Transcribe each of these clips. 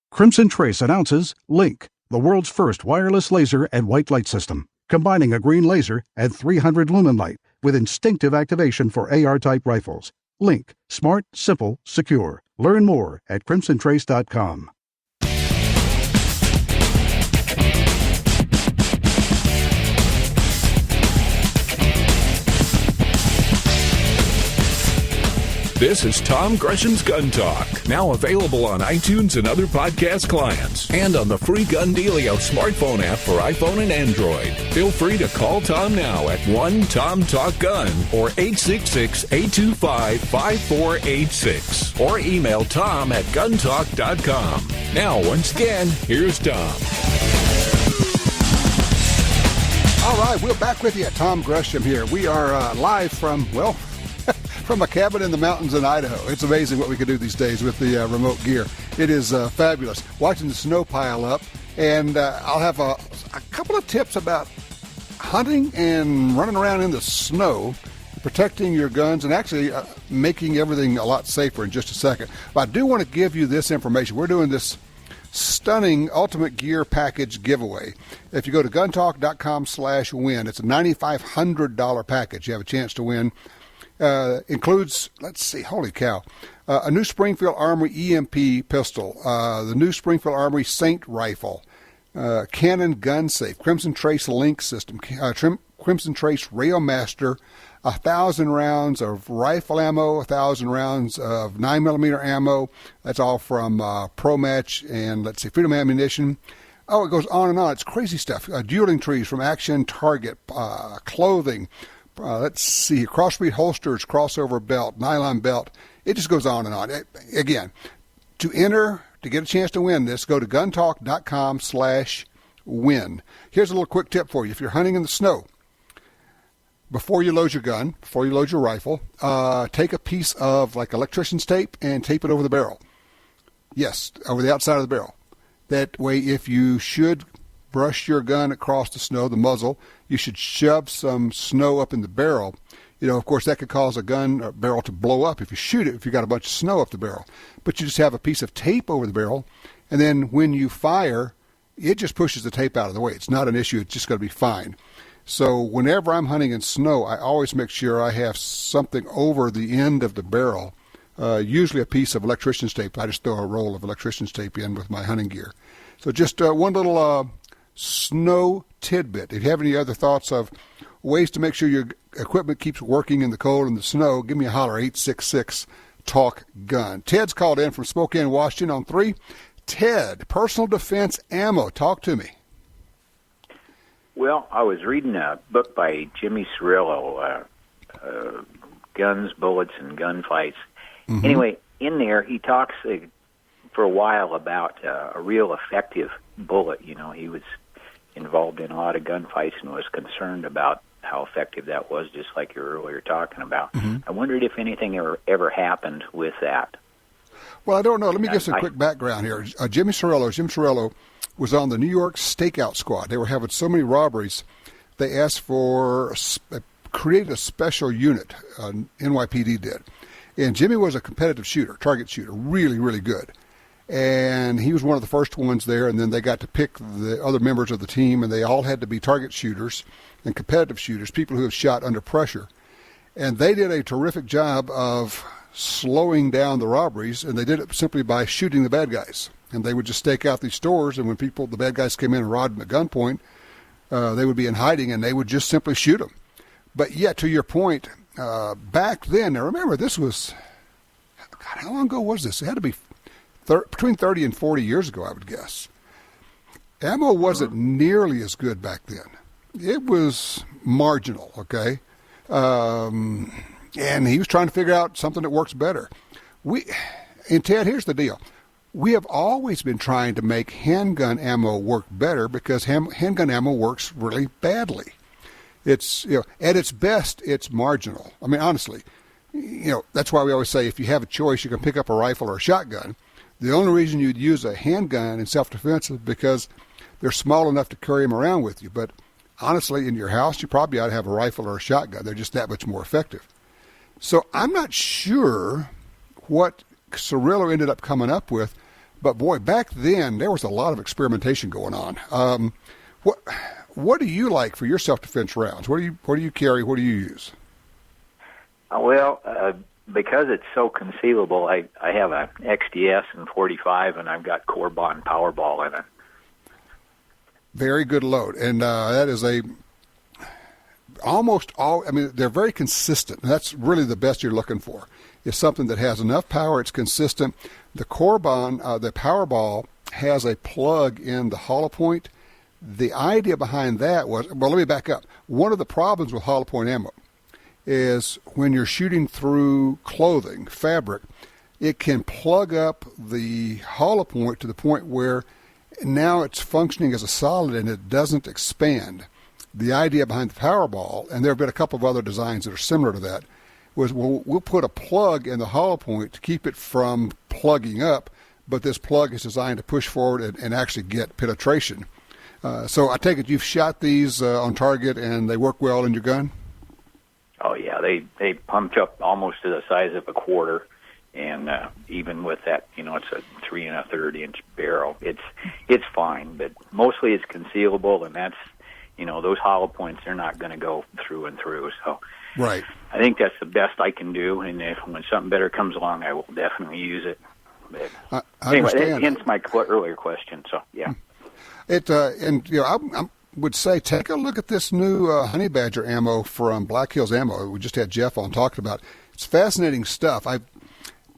Crimson Trace announces Link, the world's first wireless laser and white light system, combining a green laser and 300 lumen light with instinctive activation for AR-type rifles. Link, smart, simple, secure. Learn more at crimsontrace.com. This is Tom Gresham's Gun Talk, now available on iTunes and other podcast clients, and on the free Gun Dealio smartphone app for iPhone and Android. Feel free to call Tom now at 1-TOM-TALK-GUN or 866-825-5486, or email Tom at guntalk.com. Now, once again, here's Tom. All right, we're back with you. Tom Gresham here. We are live from a cabin in the mountains in Idaho. It's amazing what we can do these days with the remote gear. It is fabulous. Watching the snow pile up, and I'll have a couple of tips about hunting and running around in the snow, protecting your guns, and actually making everything a lot safer in just a second. But I do want to give you this information. We're doing this stunning Ultimate Gear Package giveaway. If you go to guntalk.com/win, it's a $9,500 package. You have a chance to win. Includes, let's see, holy cow, a new Springfield Armory EMP pistol, the new Springfield Armory Saint rifle, Cannon gun safe, Crimson Trace link system, Crimson Trace Railmaster, 1,000 rounds of rifle ammo, 1,000 rounds of 9mm ammo. That's all from Pro Match and, let's see, Freedom Ammunition. Oh, it goes on and on. It's crazy stuff. Dueling trees from Action Target, clothing. Let's see, crossbreed holsters, crossover belt, nylon belt. It just goes on and on. Again, to enter, to get a chance to win this, go to guntalk.com/win. Here's a little quick tip for you. If you're hunting in the snow, before you load your gun, before you load your rifle, take a piece of like electrician's tape and tape it over the barrel. Yes, over the outside of the barrel. That way, if you should brush your gun across the snow, the muzzle, you should shove some snow up in the barrel. You know, of course, that could cause a gun or barrel to blow up if you shoot it, if you got a bunch of snow up the barrel. But you just have a piece of tape over the barrel, and then when you fire, it just pushes the tape out of the way. It's not an issue. It's just going to be fine. So whenever I'm hunting in snow, I always make sure I have something over the end of the barrel, usually a piece of electrician's tape. I just throw a roll of electrician's tape in with my hunting gear. So just one little snow tidbit. If you have any other thoughts of ways to make sure your equipment keeps working in the cold and the snow, give me a holler, 866-TALK-GUN. Ted's called in from Spokane, Washington on 3. Ted, personal defense ammo. Talk to me. Well, I was reading a book by Jimmy Cirillo, Guns, Bullets, and Gunfights. Mm-hmm. Anyway, in there he talks for a while about a real effective bullet. You know, he was involved in a lot of gunfights and was concerned about how effective that was, just like you were earlier talking about. Mm-hmm. I wondered if anything ever happened with that. Well, I don't know. Let me give some quick background here. Jim Cirillo was on the New York Stakeout Squad. They were having so many robberies, they asked for, created a special unit, NYPD did. And Jimmy was a competitive shooter, target shooter, really, really good. And he was one of the first ones there, and then they got to pick the other members of the team, and they all had to be target shooters and competitive shooters, people who have shot under pressure. And they did a terrific job of slowing down the robberies, and they did it simply by shooting the bad guys. And they would just stake out these stores, and when the bad guys came in and robbed them at gunpoint, they would be in hiding, and they would just simply shoot them. But yet, to your point, back then, now remember, this was, God, how long ago was this? It had to be between 30 and 40 years ago, I would guess. Ammo wasn't nearly as good back then. It was marginal, okay? And he was trying to figure out something that works better. And Ted, here's the deal. We have always been trying to make handgun ammo work better because handgun ammo works really badly. It's, at its best, it's marginal. I mean, honestly, that's why we always say if you have a choice, you can pick up a rifle or a shotgun. The only reason you'd use a handgun in self-defense is because they're small enough to carry them around with you. But honestly, in your house, you probably ought to have a rifle or a shotgun. They're just that much more effective. So I'm not sure what Cirillo ended up coming up with, But boy, back then there was a lot of experimentation going on. What do you like for your self-defense rounds? What do you carry? What do you use? Well, because it's so concealable, I have a XDS and 45, and I've got core bond Powerball in it. Very good load, and that is almost all. I mean, they're very consistent. That's really the best you're looking for. It's something that has enough power. It's consistent. The core bond, the Powerball, has a plug in the hollow point. The idea behind that was, well, let me back up. One of the problems with hollow point ammo is when you're shooting through clothing, fabric, it can plug up the hollow point to the point where now it's functioning as a solid and it doesn't expand. The idea behind the Powerball, and there have been a couple of other designs that are similar to that, was we'll put a plug in the hollow point to keep it from plugging up, but this plug is designed to push forward and actually get penetration. So I take it you've shot these on target and they work well in your gun? Oh, yeah, they pumped up almost to the size of a quarter, and even with that, it's a 3 3/3-inch barrel. It's fine, but mostly it's concealable, and that's, those hollow points, they're not going to go through and through. So right. I think that's the best I can do, and when something better comes along, I will definitely use it. But anyway, hence my earlier question. So yeah, I would say take a look at this new Honey Badger ammo from Black Hills Ammo. We just had Jeff on talking about. It's fascinating stuff. I've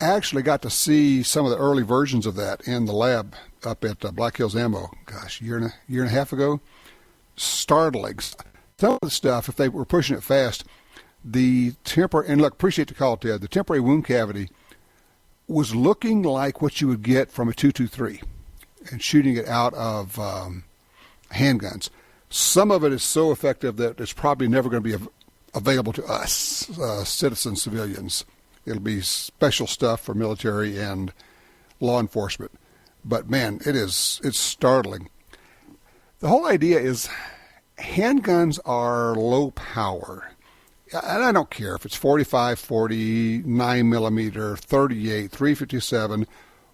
actually got to see some of the early versions of that in the lab up at Black Hills Ammo. Gosh, year and a half ago. Startling. Some of the stuff, if they were pushing it fast, the and look, appreciate the call, Ted. The temporary wound cavity was looking like what you would get from a 223 and shooting it out of handguns. Some of it is so effective that it's probably never going to be available to us, citizen civilians. It'll be special stuff for military and law enforcement. But man, it's startling. The whole idea is handguns are low power. And I don't care if it's 45, 40, 9mm, 38, 357.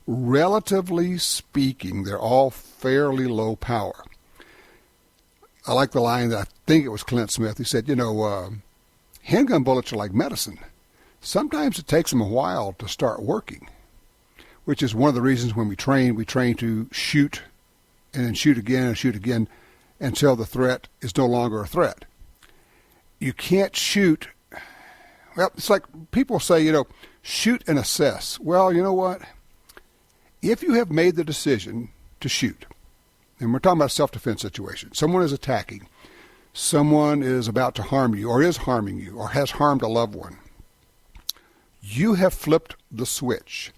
Relatively speaking, they're all fairly low power. I like the line that I think it was Clint Smith. He said, handgun bullets are like medicine. Sometimes it takes them a while to start working, which is one of the reasons when we train to shoot and then shoot again until the threat is no longer a threat. You can't shoot. Well, it's like people say, shoot and assess. Well, you know what? If you have made the decision to shoot, and we're talking about a self-defense situation, someone is attacking, someone is about to harm you or is harming you or has harmed a loved one, you have flipped the switch.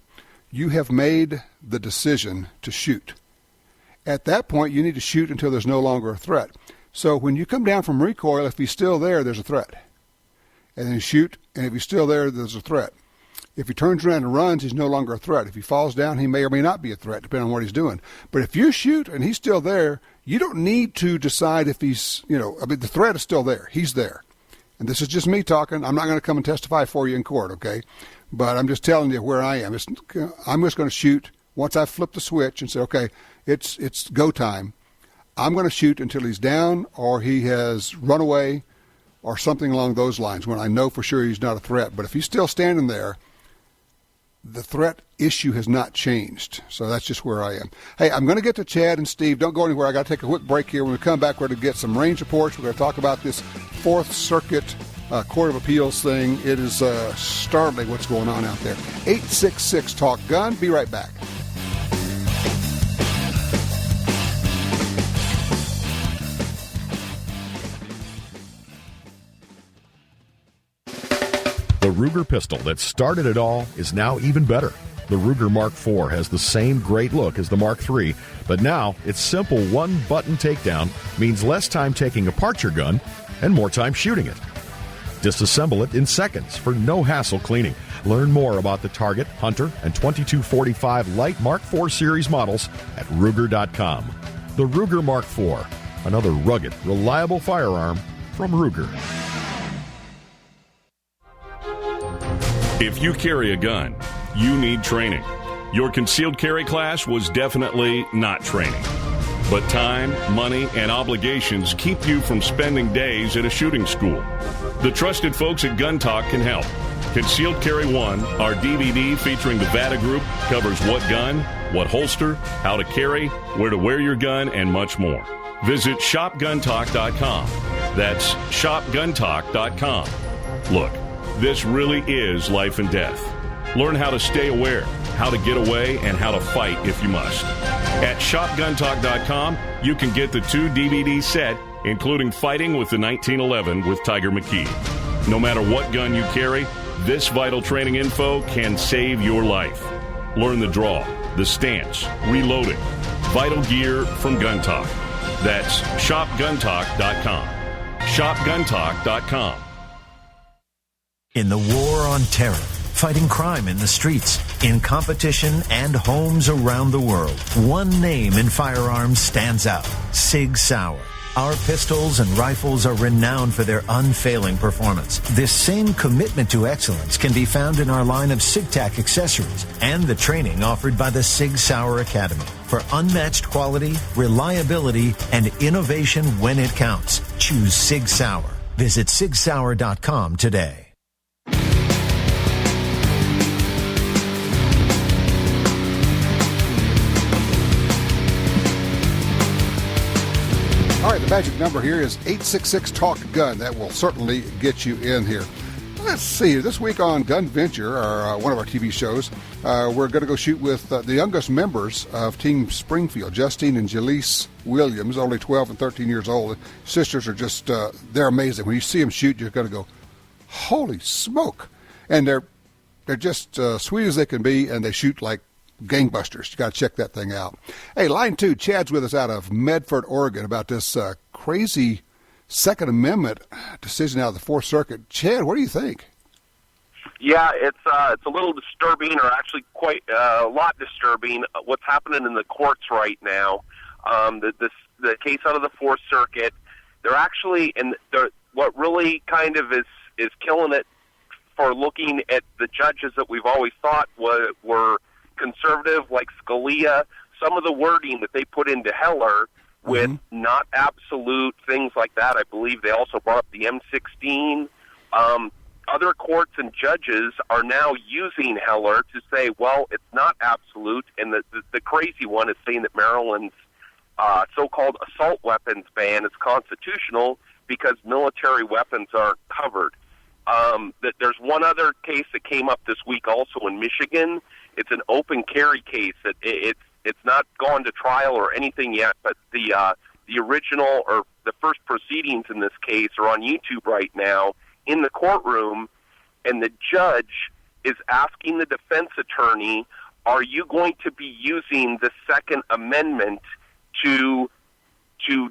You have made the decision to shoot. At that point, you need to shoot until there's no longer a threat. So when you come down from recoil, if he's still there, there's a threat. And then you shoot, and if he's still there, there's a threat. If he turns around and runs, he's no longer a threat. If he falls down, he may or may not be a threat, depending on what he's doing. But if you shoot and he's still there, you don't need to decide if he's, the threat is still there. He's there. And this is just me talking. I'm not going to come and testify for you in court, okay? But I'm just telling you where I am. I'm just going to shoot once I flip the switch and say, okay, it's go time. I'm going to shoot until he's down or he has run away or something along those lines when I know for sure he's not a threat. But if he's still standing there, the threat issue has not changed. So that's just where I am. Hey, I'm going to get to Chad and Steve. Don't go anywhere. I got to take a quick break here. When we come back, we're going to get some range reports. We're going to talk about this Fourth Circuit Court of Appeals thing. It is startling what's going on out there. 866-TALK-GUN. Be right back. The Ruger pistol that started it all is now even better. The Ruger Mark IV has the same great look as the Mark III, but now its simple one-button takedown means less time taking apart your gun and more time shooting it. Disassemble it in seconds for no hassle cleaning. Learn more about the Target, Hunter, and 2245 Light Mark IV series models at Ruger.com. The Ruger Mark IV, another rugged, reliable firearm from Ruger. If you carry a gun, you need training. Your concealed carry class was definitely not training. But time, money, and obligations keep you from spending days at a shooting school. The trusted folks at Gun Talk can help. Concealed Carry 1, our DVD featuring the VADA Group, covers what gun, what holster, how to carry, where to wear your gun, and much more. Visit shopguntalk.com. That's shopguntalk.com. Look, this really is life and death. Learn how to stay aware, how to get away, and how to fight if you must. At shopguntalk.com, you can get the 2 DVD set, including Fighting with the 1911 with Tiger McKee. No matter what gun you carry, this vital training info can save your life. Learn the draw, the stance, reloading, vital gear from Gun Talk. That's shopguntalk.com. shopguntalk.com. In the war on terror, fighting crime in the streets, in competition and homes around the world, one name in firearms stands out: Sig Sauer. Our pistols and rifles are renowned for their unfailing performance. This same commitment to excellence can be found in our line of SigTac accessories and the training offered by the Sig Sauer Academy. For unmatched quality, reliability, and innovation when it counts, choose Sig Sauer. Visit sigsauer.com today. All right, the magic number here is 866-TALK-GUN. That will certainly get you in here. Let's see. This week on Gun Venture, one of our TV shows, we're going to go shoot with the youngest members of Team Springfield, Justine and Jaleese Williams, only 12 and 13 years old. Sisters are just, they're amazing. When you see them shoot, you're going to go, holy smoke. And they're just sweet as they can be, and they shoot like gangbusters. You got to check that thing out. Hey, line 2, Chad's with us out of Medford, Oregon, about this crazy Second Amendment decision out of the Fourth Circuit. Chad, what do you think? Yeah, it's a little disturbing, or actually quite a lot disturbing, what's happening in the courts right now. The case out of the Fourth Circuit, they're actually, and what really kind of is killing it for looking at the judges that we've always thought were conservative, like Scalia, some of the wording that they put into Heller with not absolute things like that. I believe they also brought up the M16. Other courts and judges are now using Heller to say, well, it's not absolute, and the crazy one is saying that Maryland's so-called assault weapons ban is constitutional because military weapons aren't covered. There's one other case that came up this week also in Michigan. It's an open carry case. It's not gone to trial or anything yet, but the original or the first proceedings in this case are on YouTube right now in the courtroom, and the judge is asking the defense attorney, are you going to be using the Second Amendment to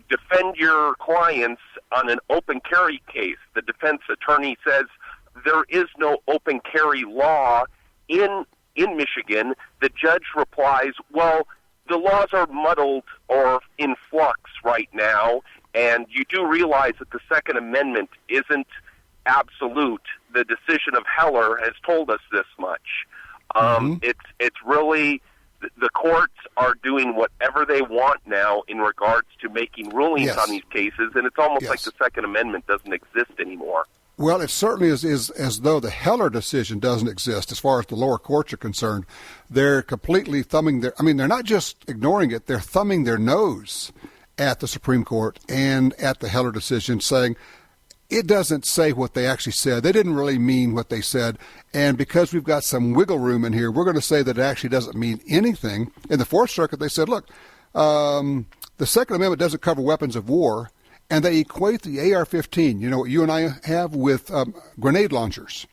defend your clients on an open carry case? The defense attorney says there is no open carry law in Michigan. The judge replies, well, the laws are muddled or in flux right now, and you do realize that the Second Amendment isn't absolute. The decision of Heller has told us this much. It's really, the courts are doing whatever they want now in regards to making rulings on these cases, and it's almost like the Second Amendment doesn't exist anymore. Well, it certainly is as though the Heller decision doesn't exist as far as the lower courts are concerned. They're completely thumbing they're not just ignoring it, they're thumbing their nose at the Supreme Court and at the Heller decision, saying it doesn't say what they actually said. They didn't really mean what they said. And because we've got some wiggle room in here, we're going to say that it actually doesn't mean anything. In the Fourth Circuit, they said, look, the Second Amendment doesn't cover weapons of war. And they equate the AR-15, you know, what you and I have, with grenade launchers.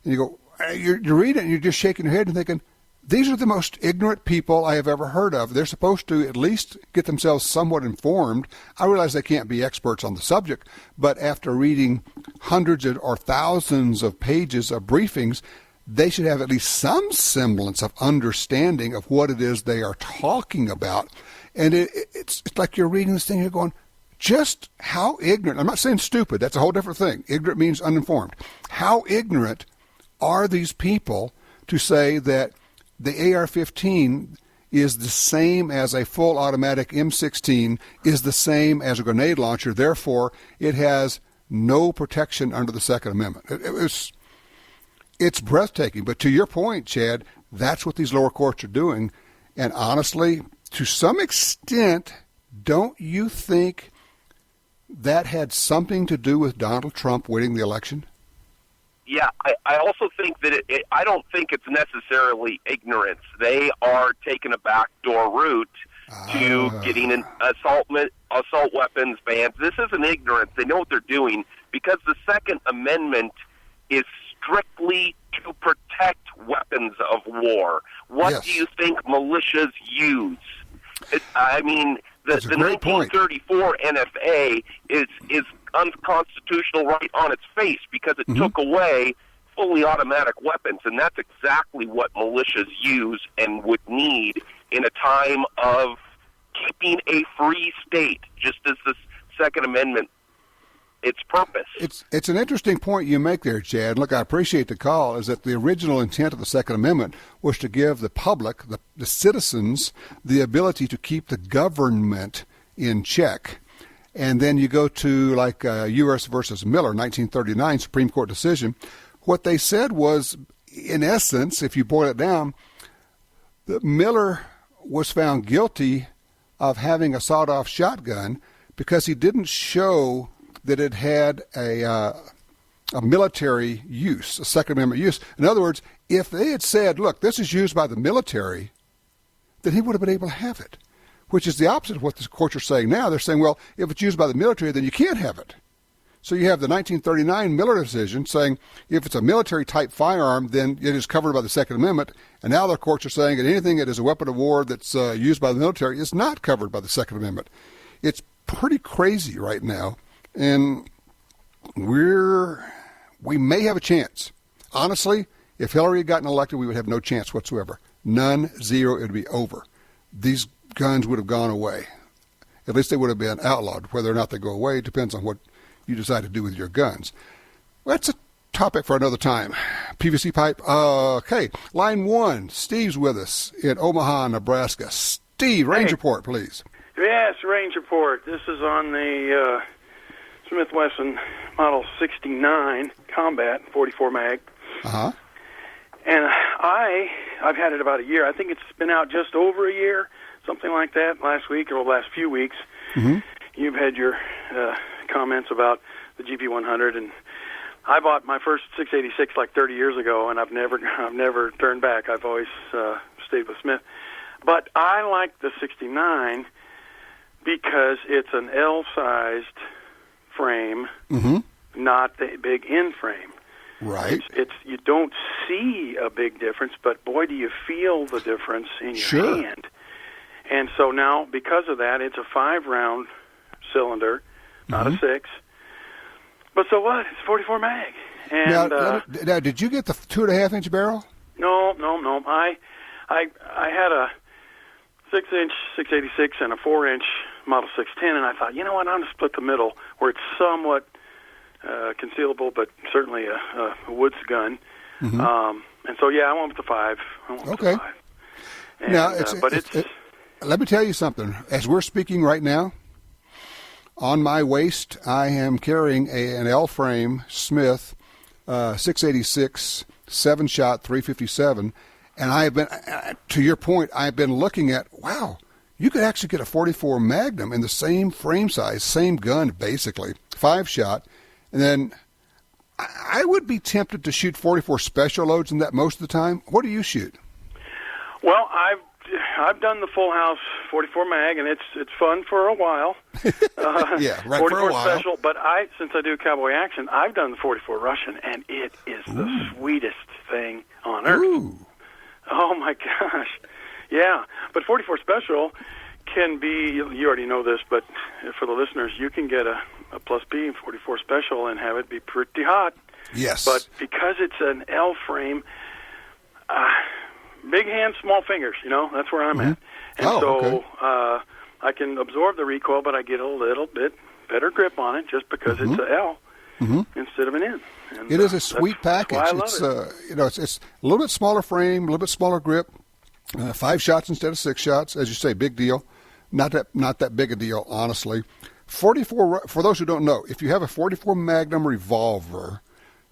And you go, you're reading it and you're just shaking your head and thinking, these are the most ignorant people I have ever heard of. They're supposed to at least get themselves somewhat informed. I realize they can't be experts on the subject, but after reading hundreds or thousands of pages of briefings, they should have at least some semblance of understanding of what it is they are talking about. And it's like you're reading this thing and you're going, just how ignorant, I'm not saying stupid, that's a whole different thing. Ignorant means uninformed. How ignorant are these people to say that the AR-15 is the same as a full automatic M16, is the same as a grenade launcher. Therefore, it has no protection under the Second Amendment. It's breathtaking. But to your point, Chad, that's what these lower courts are doing. And honestly, to some extent, don't you think that had something to do with Donald Trump winning the election? Yeah, I also think that I don't think it's necessarily ignorance. They are taking a backdoor route to getting an assault weapons banned. This isn't ignorance. They know what they're doing because the Second Amendment is strictly to protect weapons of war. What do you think militias use? The 1934 NFA is unconstitutional right on its face because it took away fully automatic weapons, and that's exactly what militias use and would need in a time of keeping a free state, just as the Second Amendment, its purpose. It's an interesting point you make there, Chad. Look, I appreciate the call, is that the original intent of the Second Amendment was to give the public, the citizens, the ability to keep the government in check. And then you go to like U.S. versus Miller, 1939 Supreme Court decision. What they said was, in essence, if you boil it down, that Miller was found guilty of having a sawed-off shotgun because he didn't show that it had a military use, a Second Amendment use. In other words, if they had said, look, this is used by the military, then he would have been able to have it, which is the opposite of what the courts are saying now. They're saying, well, if it's used by the military, then you can't have it. So you have the 1939 Miller decision saying if it's a military-type firearm, then it is covered by the Second Amendment. And now the courts are saying that anything that is a weapon of war that's used by the military is not covered by the Second Amendment. It's pretty crazy right now. And we may have a chance. Honestly, if Hillary had gotten elected, we would have no chance whatsoever. None, zero, it would be over. These guns would have gone away. At least they would have been outlawed. Whether or not they go away depends on what you decide to do with your guns. That's a topic for another time. PVC pipe. Okay, line 1. Steve's with us in Omaha, Nebraska. Steve, range report, please. Yes, range report. This is on the Smith & Wesson Model 69 Combat 44 mag. Uh-huh. And I've had it about a year. I think it's been out just over a year, something like that, last week or the last few weeks. Mm-hmm. You've had your comments about the GP100, and I bought my first 686 like 30 years ago, and I've never turned back. I've always stayed with Smith. But I like the 69 because it's an L-sized frame, not the big N frame. Right. It's you don't see a big difference, but boy, do you feel the difference in your hand. And so now, because of that, it's a 5-round cylinder, not a 6. But so what? It's 44 mag. And now, did you get the 2.5-inch barrel? No. I had a 6-inch 686 and a 4-inch Model 610, and I thought, you know what, I'm going to split the middle where it's somewhat concealable, but certainly a woods gun. And so, I went with the 5. Okay. And, now, let me tell you something. As we're speaking right now, on my waist, I am carrying an L-frame Smith 686 7-shot 357, and I have been, to your point, I've been looking at, wow, you could actually get a 44 Magnum in the same frame size, same gun, basically, 5-shot, and then I would be tempted to shoot 44 special loads in that most of the time. What do you shoot? Well, I've done the full house 44 mag, and it's fun for a while. Yeah, right, 44 for a while. special, but since I do cowboy action, I've done the 44 Russian, and it is the sweetest thing on earth. Ooh. Oh my gosh, yeah. But 44 special can be. You already know this, but for the listeners, you can get a plus B in 44 special and have it be pretty hot. Yes. But because it's an L frame. Big hands, small fingers, that's where I'm at. And okay. I can absorb the recoil, but I get a little bit better grip on it just because it's an L instead of an N. And, it is a sweet package. That's why I love it's a little bit smaller frame, a little bit smaller grip, 5 shots instead of 6 shots. As you say, big deal. Not that big a deal, honestly. 44, for those who don't know, if you have a 44 Magnum revolver,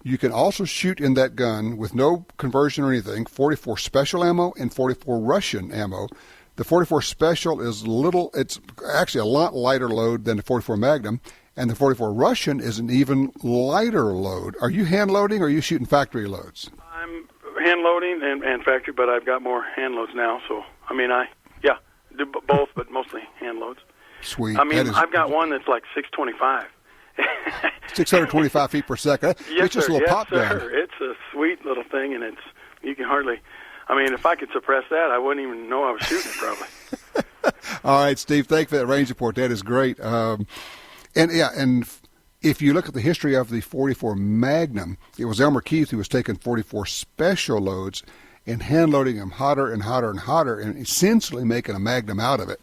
you can also shoot in that gun with no conversion or anything, 44 special ammo and 44 Russian ammo. The 44 special is it's actually a lot lighter load than the 44 Magnum, and the 44 Russian is an even lighter load. Are you hand loading or are you shooting factory loads? I'm hand loading and factory, but I've got more hand loads now, so, I do both, but mostly hand loads. Sweet. I've got one that's like 625. 625 feet per second. Yes, it's just sir. a little Yes, pop sir. gun. It's a sweet little thing, and you can hardly. If I could suppress that, I wouldn't even know I was shooting it, probably. All right, Steve. Thank you for that range report. That is great. And if you look at the history of the 44 Magnum, it was Elmer Keith who was taking 44 special loads and hand loading them hotter and hotter and hotter, and essentially making a Magnum out of it.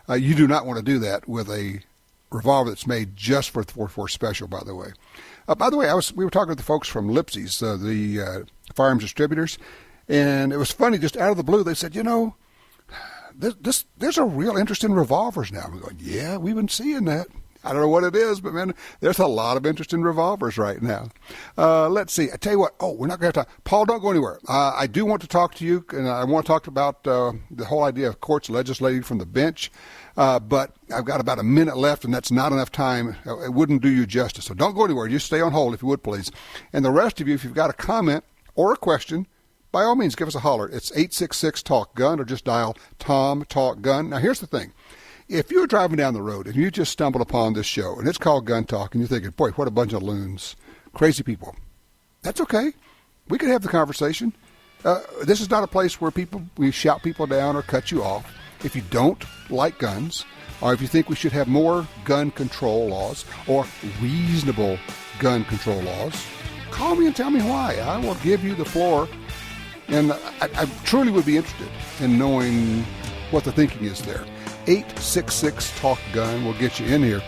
You do not want to do that with a revolver that's made just for 44 special, by the way. By the way, we were talking to the folks from Lipsy's, the firearms distributors, and it was funny, just out of the blue, they said, there's a real interest in revolvers now. We're going, yeah, we've been seeing that. I don't know what it is, but, man, there's a lot of interest in revolvers right now. Let's see. I tell you what. Oh, we're not going to talk. Paul, don't go anywhere. I do want to talk to you, and I want to talk about the whole idea of courts legislating from the bench. But I've got about a minute left, and that's not enough time. It wouldn't do you justice. So don't go anywhere. Just stay on hold, if you would, please. And the rest of you, if you've got a comment or a question, by all means, give us a holler. It's 866-TALK-GUN, or just dial Tom Talk Gun. Now, here's the thing. If you're driving down the road and you just stumbled upon this show, and it's called Gun Talk, and you're thinking, boy, what a bunch of loons, crazy people, that's okay. We can have the conversation. This is not a place where we shout people down or cut you off. If you don't like guns, or if you think we should have more gun control laws or reasonable gun control laws, call me and tell me why. I will give you the floor. And I truly would be interested in knowing what the thinking is there. 866-TALK-GUN will get you in here.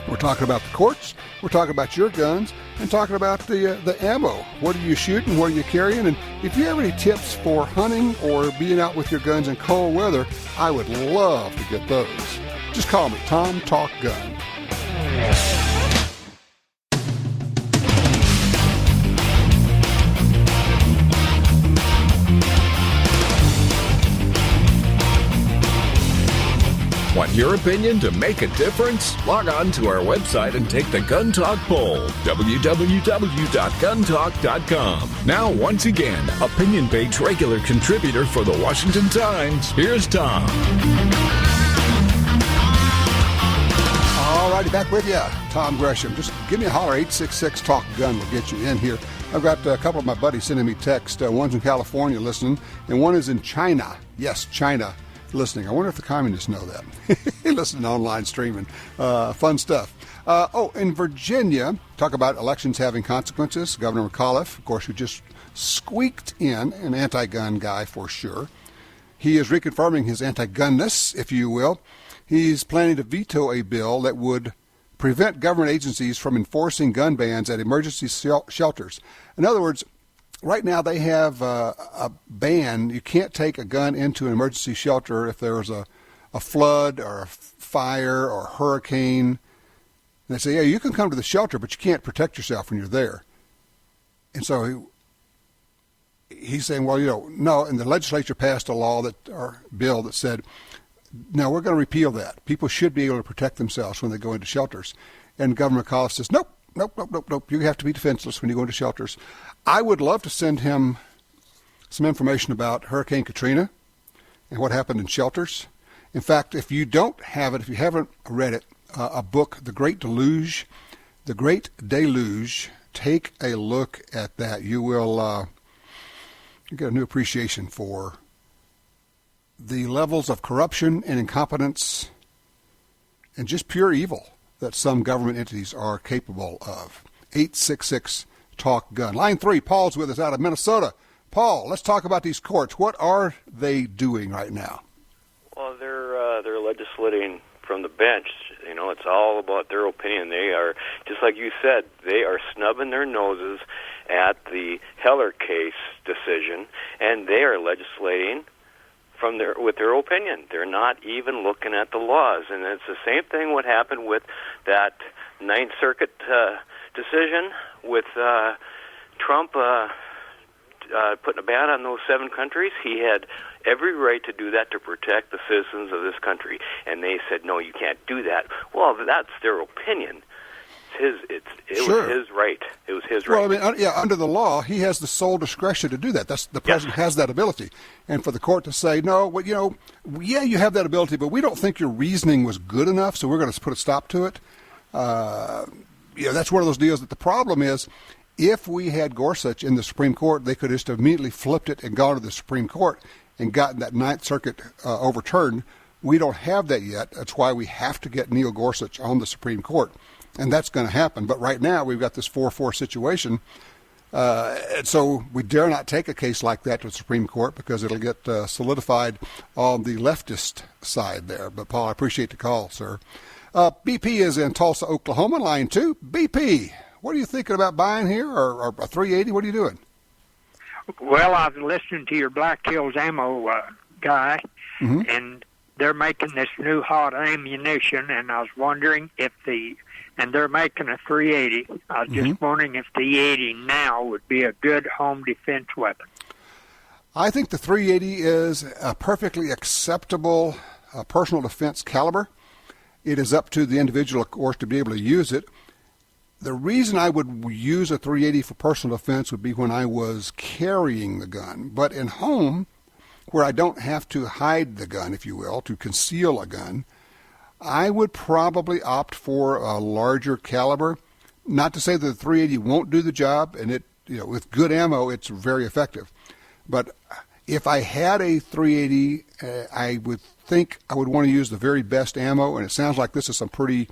We're talking about the courts, we're talking about your guns, and talking about the ammo. What are you shooting? What are you carrying? And if you have any tips for hunting or being out with your guns in cold weather, I would love to get those. Just call me, Tom Talk Gun. Want your opinion to make a difference? Log on to our website and take the Gun Talk poll, www.guntalk.com. Now, once again, opinion page regular contributor for the Washington Times, here's Tom. All righty, back with you, Tom Gresham. Just give me a holler, 866-TALK-GUN will get you in here. I've got a couple of my buddies sending me text. One's in California listening, and one is in China. Yes, China. Listening. I wonder if the communists know that. Listening to online streaming. Fun stuff. In Virginia, talk about elections having consequences. Governor McAuliffe, of course, who just squeaked in, an anti-gun guy for sure. He is reconfirming his anti-gunness, if you will. He's planning to veto a bill that would prevent government agencies from enforcing gun bans at emergency shelters. In other words, right now they have a ban. You can't take a gun into an emergency shelter if there's a flood or a fire or a hurricane. And they say, yeah, you can come to the shelter, but you can't protect yourself when you're there. And so he's saying, well, no. And the legislature passed a bill that said, no, we're going to repeal that. People should be able to protect themselves when they go into shelters. And Governor McAuliffe says, nope. You have to be defenseless when you go into shelters. I would love to send him some information about Hurricane Katrina and what happened in shelters. In fact, if you don't have it, if you haven't read it, a book, The Great Deluge, take a look at that. You will get a new appreciation for the levels of corruption and incompetence and just pure evil that some government entities are capable of. 866-TALK-GUN. Line 3, Paul's with us out of Minnesota. Paul, let's talk about these courts. What are they doing right now? Well, they're legislating from the bench. It's all about their opinion. They are, just like you said, they are snubbing their noses at the Heller case decision, and they are legislating with their opinion. They're not even looking at the laws, and it's the same thing what happened with that Ninth Circuit decision with Trump putting a ban on those 7 countries. He had every right to do that to protect the citizens of this country, and they said, no, you can't do that. Well, that's their opinion. It was his right. It was his right. Well, I mean, under the law, he has the sole discretion to do that. The president has that ability. And for the court to say, no, well, you have that ability, but we don't think your reasoning was good enough, so we're going to put a stop to it. That's one of those deals that the problem is, if we had Gorsuch in the Supreme Court, they could just have immediately flipped it and gone to the Supreme Court and gotten that Ninth Circuit overturned. We don't have that yet. That's why we have to get Neil Gorsuch on the Supreme Court. And that's going to happen. But right now, we've got this 4-4 situation. And so we dare not take a case like that to the Supreme Court because it'll get solidified on the leftist side there. But, Paul, I appreciate the call, sir. BP is in Tulsa, Oklahoma, line 2. BP, what are you thinking about buying here, or a 380? What are you doing? Well, I've listened to your Black Hills Ammo guy, and they're making this new hot ammunition, and I was wondering if and they're making a 380. I was just wondering if the 80 now would be a good home defense weapon. I think the 380 is a perfectly acceptable personal defense caliber. It is up to the individual, of course, to be able to use it. The reason I would use a 380 for personal defense would be when I was carrying the gun. But in home, where I don't have to hide the gun, if you will, to conceal a gun, I would probably opt for a larger caliber. Not to say that the 380 won't do the job, and with good ammo, it's very effective. But if I had a 380, I would think I would want to use the very best ammo, and it sounds like this is some pretty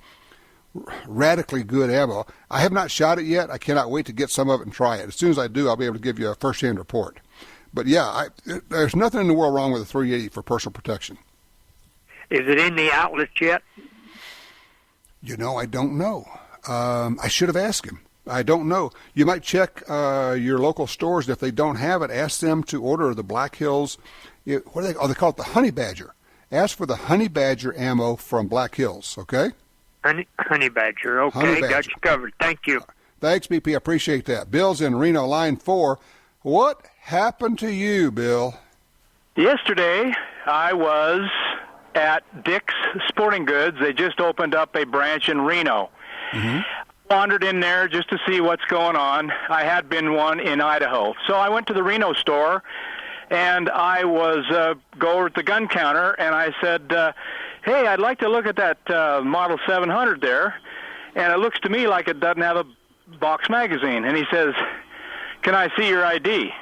radically good ammo. I have not shot it yet. I cannot wait to get some of it and try it. As soon as I do, I'll be able to give you a first-hand report. But yeah, there's nothing in the world wrong with a 380 for personal protection. Is it in the outlets yet? I don't know. I should have asked him. I don't know. You might check your local stores. If they don't have it, ask them to order the Black Hills. What do they call it? The Honey Badger. Ask for the Honey Badger ammo from Black Hills, okay? Honey Badger, okay. Honey Badger. Got you covered. Thank you. Thanks, BP. I appreciate that. Bill's in Reno, line 4. What happened to you, Bill? Yesterday, I was at Dick's Sporting Goods. They just opened up a branch in Reno. Wandered in there just to see what's going on. I had been one in Idaho. So I went to the Reno store, and I was go over at the gun counter, and I said, hey, I'd like to look at that Model 700 there, and it looks to me like it doesn't have a box magazine. And he says, can I see your ID?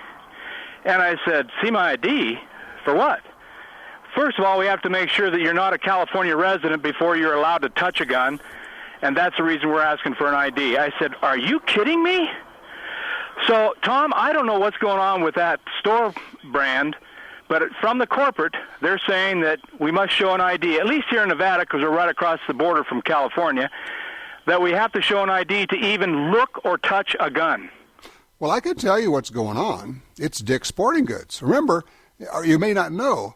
And I said, see my ID? For what? First of all, we have to make sure that you're not a California resident before you're allowed to touch a gun, and that's the reason we're asking for an ID. I said, are you kidding me? So, Tom, I don't know what's going on with that store brand, but from the corporate, they're saying that we must show an ID, at least here in Nevada, because we're right across the border from California, that we have to show an ID to even look or touch a gun. Well, I can tell you what's going on. It's Dick's Sporting Goods. Remember, or you may not know,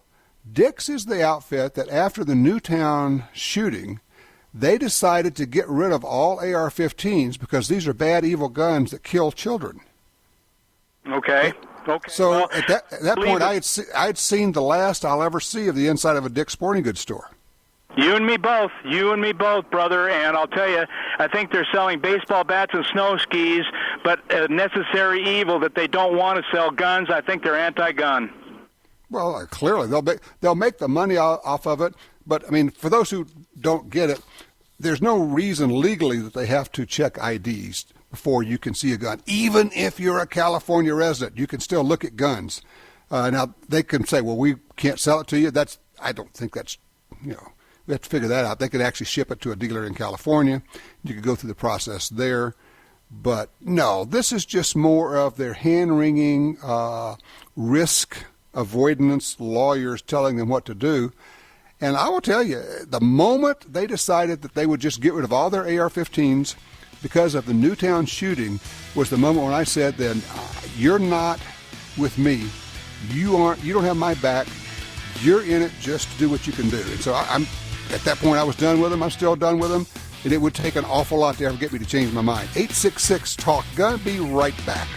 Dick's is the outfit that after the Newtown shooting, they decided to get rid of all AR-15s because these are bad, evil guns that kill children. Okay. So well, at that point, I had seen the last I'll ever see of the inside of a Dick's Sporting Goods store. You and me both, brother, and I'll tell you, I think they're selling baseball bats and snow skis, but a necessary evil that they don't want to sell guns. I think they're anti-gun. Well, clearly, they'll make the money off of it, but, I mean, for those who don't get it, there's no reason legally that they have to check IDs before you can see a gun. Even if you're a California resident, you can still look at guns. Now, they can say, well, we can't sell it to you. I don't think that's, we have to figure that out. They could actually ship it to a dealer in California. You could go through the process there. But, no, this is just more of their hand-wringing risk avoidance lawyers telling them what to do. And I will tell you, the moment they decided that they would just get rid of all their AR-15s because of the Newtown shooting was the moment when I said, then you're not with me. You don't have my back. you're in it just to do what you can do. And so I'm at that point, I was done with them. I'm still done with them. And it would take an awful lot to ever get me to change my mind. 866-TALK-GUN. Be right back.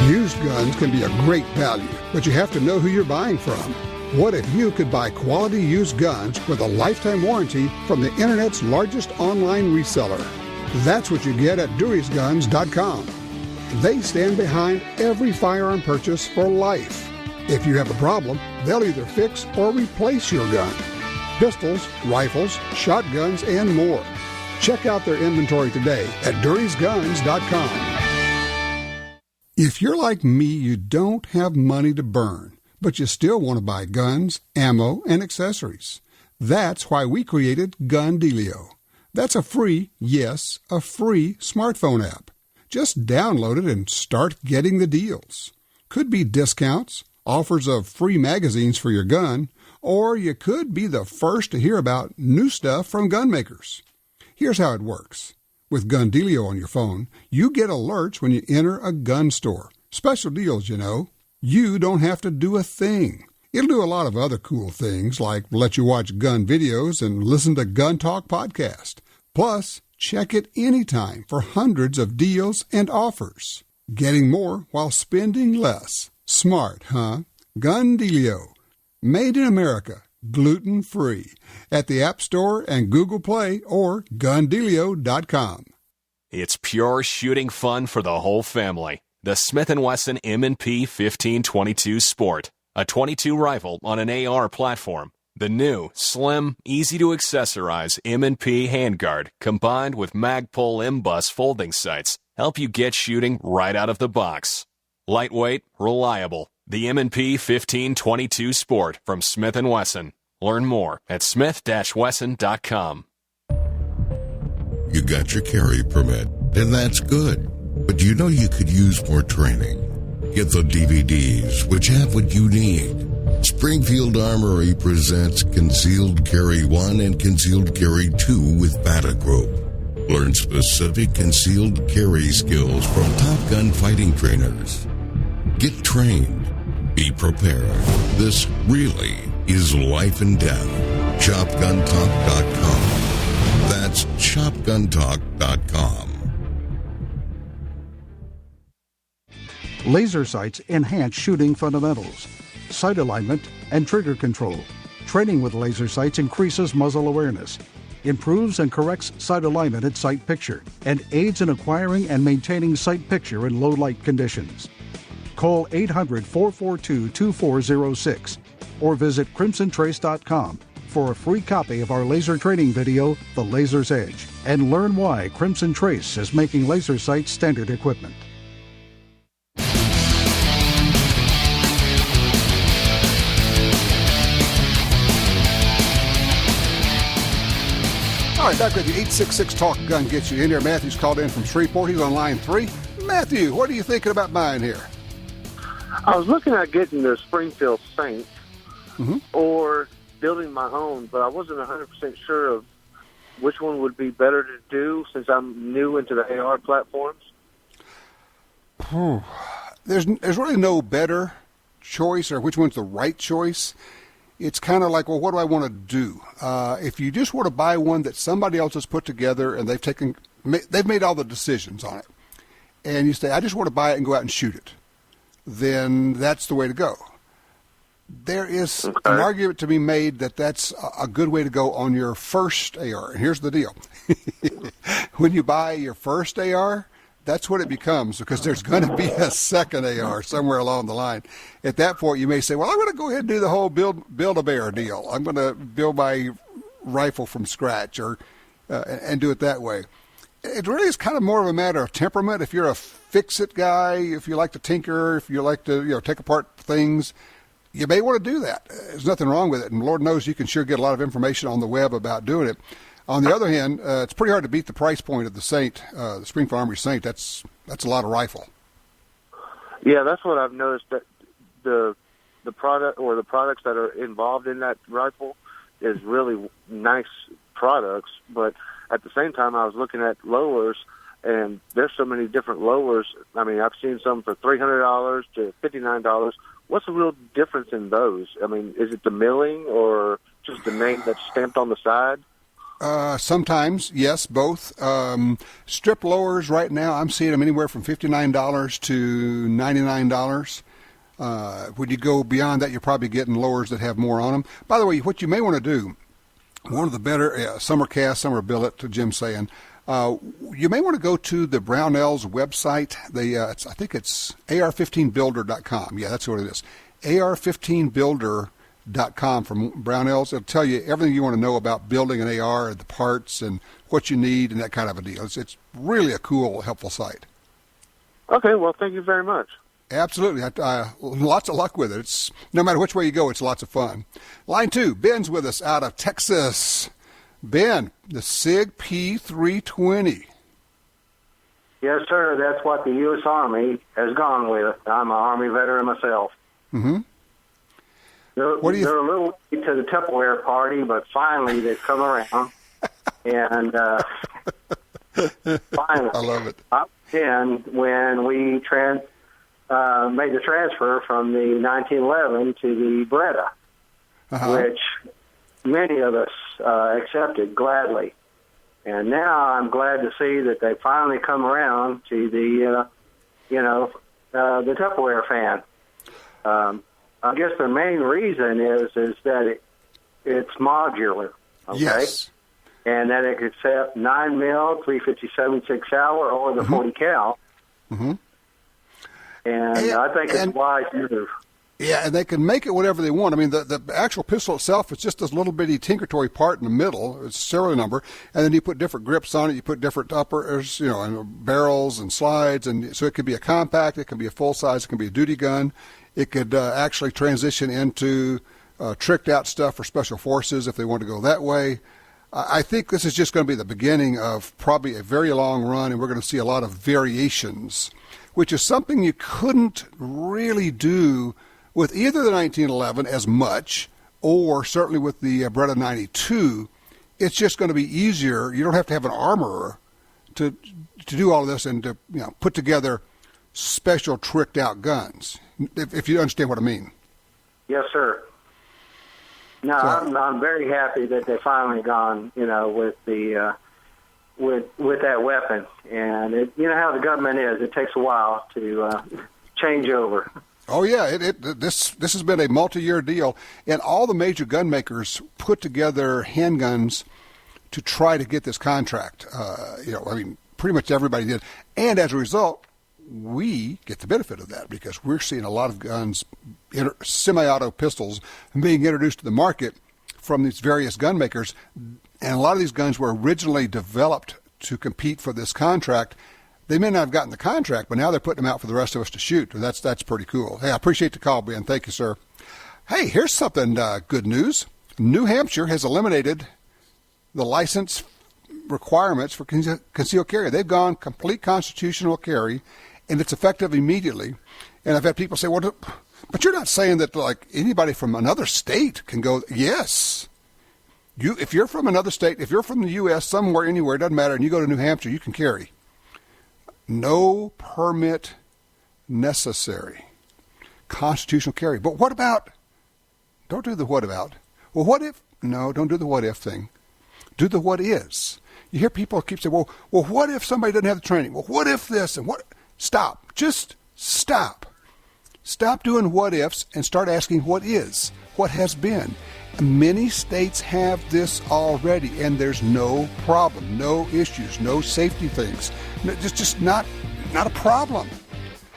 Used guns can be a great value, but you have to know who you're buying from. What if you could buy quality used guns with a lifetime warranty from the Internet's largest online reseller? That's what you get at Dewey'sGuns.com. They stand behind every firearm purchase for life. If you have a problem, they'll either fix or replace your gun. Pistols, rifles, shotguns, and more. Check out their inventory today at Dewey'sGuns.com. If you're like me, you don't have money to burn, but you still want to buy guns, ammo, and accessories. That's why we created Gun Dealio. That's a free, yes, a free smartphone app. Just download it and start getting the deals. Could be discounts, offers of free magazines for your gun, or you could be the first to hear about new stuff from gun makers. Here's how it works. With Gun Dealio on your phone, you get alerts when you enter a gun store. Special deals, you know. You don't have to do a thing. It'll do a lot of other cool things, like let you watch gun videos and listen to Gun Talk podcast. Plus, check it anytime for hundreds of deals and offers. Getting more while spending less. Smart, huh? Gun Dealio. Made in America. Gluten-free. At the App Store and Google Play or GunDealio.com. It's pure shooting fun for the whole family. The Smith & Wesson M&P 1522 Sport. A .22 rifle on an AR platform. The new, slim, easy-to-accessorize M&P handguard combined with Magpul M-Bus folding sights help you get shooting right out of the box. Lightweight, reliable. The M&P 1522 Sport from Smith & Wesson. Learn more at smith-wesson.com. You got your carry permit, and that's good. But you know you could use more training. Get the DVDs, which have what you need. Springfield Armory presents Concealed Carry 1 and Concealed Carry 2 with Bata Group. Learn specific concealed carry skills from Top Gun fighting trainers. Get trained. Be prepared. This really is life and death. ShopGunTalk.com. That's ShopGunTalk.com. Laser sights enhance shooting fundamentals, sight alignment, and trigger control. Training with laser sights increases muzzle awareness, improves and corrects sight alignment at sight picture, and aids in acquiring and maintaining sight picture in low light conditions. Call 800-442-2406 or visit crimsontrace.com for a free copy of our laser training video, The Laser's Edge, and learn why Crimson Trace is making laser sights standard equipment. All right, back with you. 866-TALK-GUN gets you in there. Matthew's called in from Shreveport. He's on line 3. Matthew, what are you thinking about buying here? I was looking at getting the Springfield Saint or building my own, but I wasn't 100% sure of which one would be better to do since I'm new into the AR platforms. There's really no better choice or which one's the right choice. It's kind of like, well, what do I want to do? If you just want to buy one that somebody else has put together and they've made all the decisions on it, and you say, I just want to buy it and go out and shoot it, then that's the way to go. There is an argument to be made that that's a good way to go on your first AR. And here's the deal. When you buy your first AR, that's what it becomes, because there's going to be a second AR somewhere along the line. At that point, you may say, well, I'm going to go ahead and do the whole Build-A-Bear deal. I'm going to build my rifle from scratch and do it that way. It really is kind of more of a matter of temperament. If you're a fix-it guy, if you like to tinker, if you like to take apart things, you may want to do that. There's nothing wrong with it, and Lord knows you can sure get a lot of information on the web about doing it. On the other hand, it's pretty hard to beat the price point of the Saint, the Springfield Armory Saint. That's a lot of rifle. Yeah, that's what I've noticed, that the product or the products that are involved in that rifle is really nice products, but at the same time, I was looking at lowers, and there's so many different lowers. I mean, I've seen some for $300 to $59. What's the real difference in those? I mean, is it the milling or just the name that's stamped on the side? Sometimes, yes, both. Strip lowers right now, I'm seeing them anywhere from $59 to $99. When you go beyond that, you're probably getting lowers that have more on them. By the way, what you may want to do, one of the better, summer cast, summer billet, to Jim saying, you may want to go to the Brownells website. I think it's ar15builder.com. Yeah, that's what it is. ar15builder.com from Brownells. It'll tell you everything you want to know about building an AR, the parts, and what you need, and that kind of a deal. It's really a cool, helpful site. Okay, well, thank you very much. Absolutely. Lots of luck with it. It's no matter which way you go, it's lots of fun. Line 2, Ben's with us out of Texas. Ben, the SIG P320. Yes, sir. That's what the U.S. Army has gone with. I'm an Army veteran myself. Mm-hmm. They're a little late to the Tupperware party, but finally they've come around. And finally, I love it. When we made the transfer from the 1911 to the Beretta, which many of us accepted gladly. And now I'm glad to see that they finally come around to the Tupperware fan. I guess the main reason is that it's modular, okay? Yes. And that it could accept 9mm, 357 6-hour, or the 40 cal. Mm-hmm. And I think it's a wise move. Yeah, and they can make it whatever they want. I mean, the actual pistol itself is just this little bitty tinkertoy part in the middle. It's a serial number, and then you put different grips on it. You put different uppers, and barrels and slides, and so it could be a compact, it can be a full size, it can be a duty gun. It could actually transition into tricked out stuff for special forces if they want to go that way. I think this is just going to be the beginning of probably a very long run, and we're going to see a lot of variations, which is something you couldn't really do with either the 1911 as much, or certainly with the Beretta 92. It's just going to be easier. You don't have to have an armorer to do all of this and to put together special tricked out guns, if you understand what I mean. Yes, sir. No, I'm very happy that they finally gone, with the with that weapon. And you know how the government is; it takes a while to change over. Oh yeah, this has been a multi-year deal, and all the major gun makers put together handguns to try to get this contract. Pretty much everybody did, and as a result, we get the benefit of that because we're seeing a lot of guns, semi-auto pistols, being introduced to the market from these various gun makers, and a lot of these guns were originally developed to compete for this contract. They may not have gotten the contract, but now they're putting them out for the rest of us to shoot. That's pretty cool. Hey, I appreciate the call, Ben. Thank you, sir. Hey, here's something good news. New Hampshire has eliminated the license requirements for concealed carry. They've gone complete constitutional carry, and it's effective immediately. And I've had people say, well, but you're not saying that like anybody from another state can go. Yes. If you're from another state, if you're from the U.S., somewhere, anywhere, it doesn't matter, and you go to New Hampshire, you can carry. No permit necessary. Constitutional carry. But what about, don't do the what about. Well, what if? No, don't do the what if thing. Do the what is. You hear people keep saying, well, what if somebody doesn't have the training? Well, what if this and what? Stop. Just stop. Stop doing what ifs and start asking what is, what has been. Many states have this already, and there's no problem, no issues, no safety things. Just not a problem.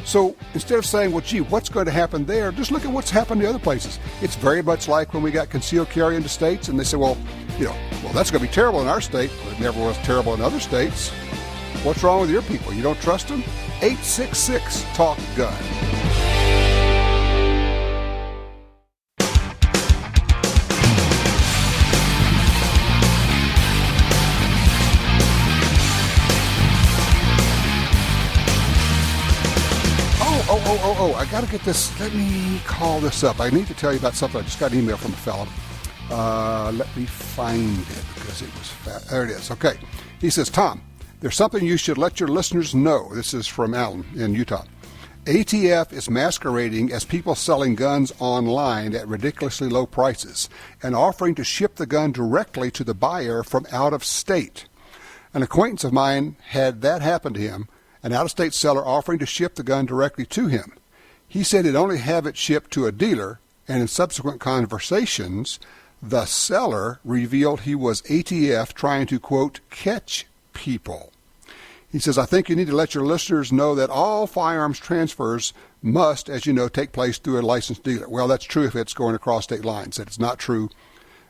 So instead of saying, well, gee, what's going to happen there, just look at what's happened to other places. It's very much like when we got concealed carry into states, and they say, well, that's going to be terrible in our state. Well, it never was terrible in other states. What's wrong with your people? You don't trust them? 866-TALK-GUN. Oh, I got to get this. Let me call this up. I need to tell you about something. I just got an email from a fellow. Let me find it because it was fat. There it is. Okay. He says, Tom, there's something you should let your listeners know. This is from Alan in Utah. ATF is masquerading as people selling guns online at ridiculously low prices and offering to ship the gun directly to the buyer from out of state. An acquaintance of mine had that happen to him, an out-of-state seller offering to ship the gun directly to him. He said he'd only have it shipped to a dealer, and in subsequent conversations, the seller revealed he was ATF trying to, quote, catch people. He says, I think you need to let your listeners know that all firearms transfers must, as you know, take place through a licensed dealer. Well, that's true if it's going across state lines. That it's not true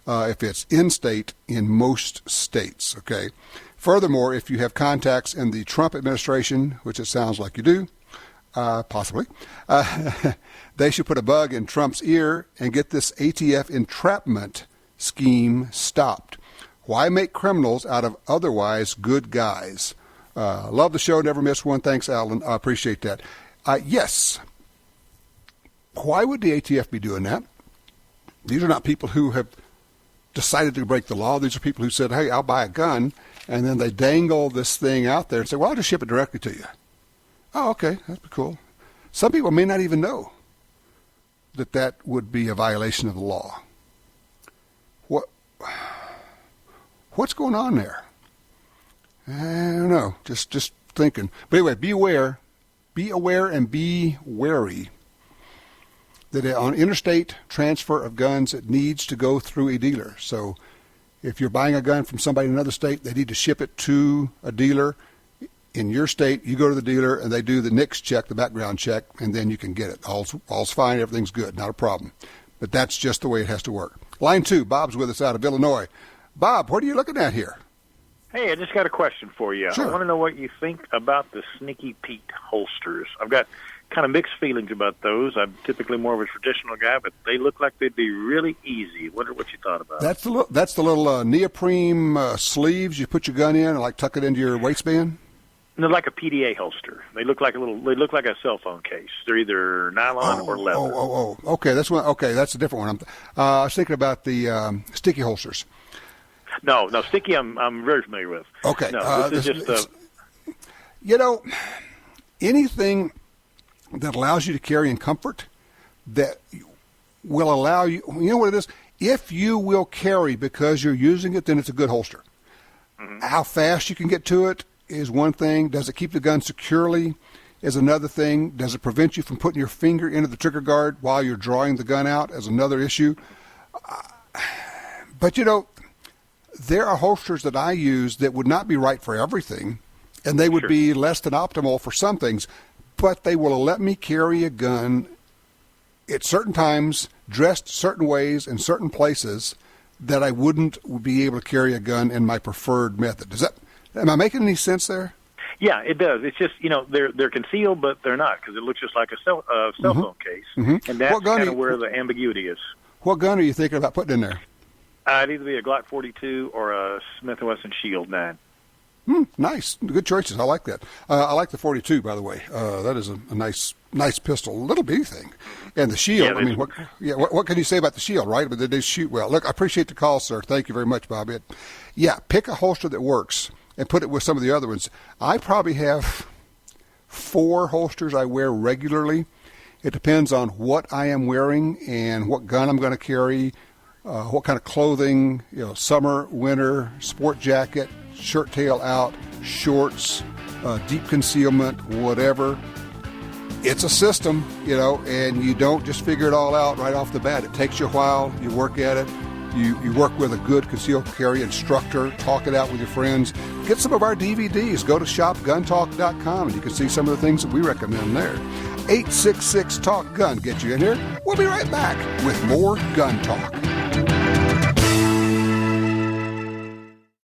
if it's in-state in most states, okay? Furthermore, if you have contacts in the Trump administration, which it sounds like you do, possibly, they should put a bug in Trump's ear and get this ATF entrapment scheme stopped. Why make criminals out of otherwise good guys? Love the show. Never miss one. Thanks, Alan. I appreciate that. Yes. Why would the ATF be doing that? These are not people who have decided to break the law. These are people who said, hey, I'll buy a gun. And then they dangle this thing out there and say, well, I'll just ship it directly to you. Oh, okay. That'd be cool. Some people may not even know that that would be a violation of the law. What's going on there? I don't know. Just thinking. But anyway, be aware and be wary that on interstate transfer of guns, it needs to go through a dealer. So if you're buying a gun from somebody in another state, they need to ship it to a dealer. In your state, you go to the dealer and they do the NICS check, the background check, and then you can get it. All's fine. Everything's good. Not a problem. But that's just the way it has to work. Line 2, Bob's with us out of Illinois. Bob, what are you looking at here? Hey, I just got a question for you. Sure. I want to know what you think about the Sneaky Pete holsters. I've got kind of mixed feelings about those. I'm typically more of a traditional guy, but they look like they'd be really easy. Wonder what you thought about it. That's the little neoprene sleeves you put your gun in and like tuck it into your waistband? They're like a PDA holster. They look like a cell phone case. They're either nylon or leather. Okay, that's a different one. I was thinking about the sticky holsters. No, sticky I'm very familiar with. Okay. No, this is just anything that allows you to carry in comfort, that will allow you, you know what it is? If you will carry because you're using it, then it's a good holster. Mm-hmm. How fast you can get to it is one thing. Does it keep the gun securely is another thing. Does it prevent you from putting your finger into the trigger guard while you're drawing the gun out is another issue. But, there are holsters that I use that would not be right for everything, and they would be less than optimal for some things, but they will let me carry a gun at certain times, dressed certain ways in certain places that I wouldn't be able to carry a gun in my preferred method. Am I making any sense there? Yeah, it does. It's just, they're concealed, but they're not, because it looks just like a cell phone case, and that's kind of where the ambiguity is. What gun are you thinking about putting in there? It'd either be a Glock 42 or a Smith & Wesson Shield 9. Nice. Good choices. I like that. I like the 42, by the way. That is a nice pistol, a little bitty thing. And the Shield, what can you say about the Shield, right? But they shoot well. Look, I appreciate the call, sir. Thank you very much, Bob. Pick a holster that works and put it with some of the other ones. I probably have 4 holsters I wear regularly. It depends on what I am wearing and what gun I'm going to carry, what kind of clothing, summer, winter, sport jacket, shirt tail out, shorts, deep concealment, whatever. It's a system, and you don't just figure it all out right off the bat. It takes you a while. You work at it. You work with a good concealed carry instructor. Talk it out with your friends. Get some of our DVDs. Go to shopguntalk.com, and you can see some of the things that we recommend there. 866-TALK-GUN. Get you in here. We'll be right back with more Gun Talk.